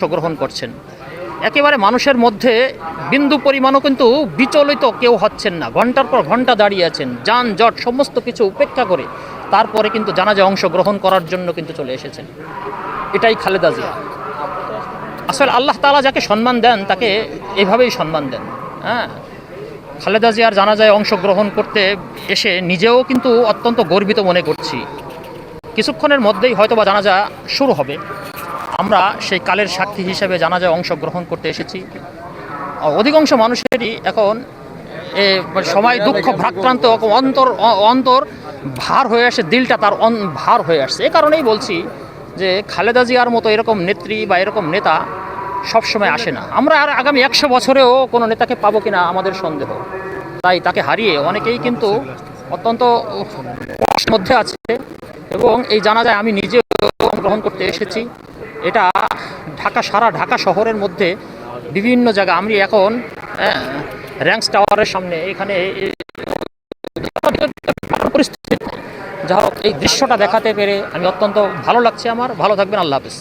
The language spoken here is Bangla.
অংশগ্রহণ করছেন। একেবারে মানুষের মধ্যে বিন্দু পরিমাণও কিন্তু বিচলিত কেউ হচ্ছেন না, ঘন্টার পর ঘন্টা দাঁড়িয়ে আছেন, যানজট সমস্ত কিছু উপেক্ষা করে তারপরে কিন্তু জানাজায় অংশগ্রহণ করার জন্য কিন্তু চলে এসেছেন। এটাই খালেদা জিয়া। আসলে আল্লাহ তাআলা যাকে সম্মান দেন তাকে এভাবেই সম্মান দেন। হ্যাঁ, খালেদা জিয়ার জানাজায় অংশগ্রহণ করতে এসে নিজেও কিন্তু অত্যন্ত গর্বিত মনে করছি। কিছুক্ষণের মধ্যেই হয়তোবা জানাজা শুরু হবে। আমরা সেই কালের সাক্ষী হিসেবে জানাজায় অংশগ্রহণ করতে এসেছি। অধিকাংশ মানুষেরই এখন সময় দুঃখ ভ্রাক্রান্ত অন্তর অন্তর ভার হয়ে আসে, দিলটা তার ভার হয়ে আসছে। এ কারণেই বলছি যে খালেদা জিয়ার মতো এরকম নেত্রী বা এরকম নেতা সবসময় আসে না। আমরা আর আগামী 100 বছরেও কোনো নেতাকে পাবো কিনা আমাদের সন্দেহ। তাই তাকে হারিয়ে অনেকেই কিন্তু অত্যন্ত মধ্যে আছে এবং এই জানাজায় আমি নিজেও গ্রহণ করতে এসেছি। এটা সারা ঢাকা শহরের মধ্যে বিভিন্ন জায়গা, আমি এখন র্যাঙ্কস টাওয়ারের সামনে, এখানে পরিস্থিতি, যা হোক এই দৃশ্যটা দেখাতে পেরে আমি অত্যন্ত ভালো লাগছে আমার। ভালো থাকবেন, আল্লাহ হাফেজ।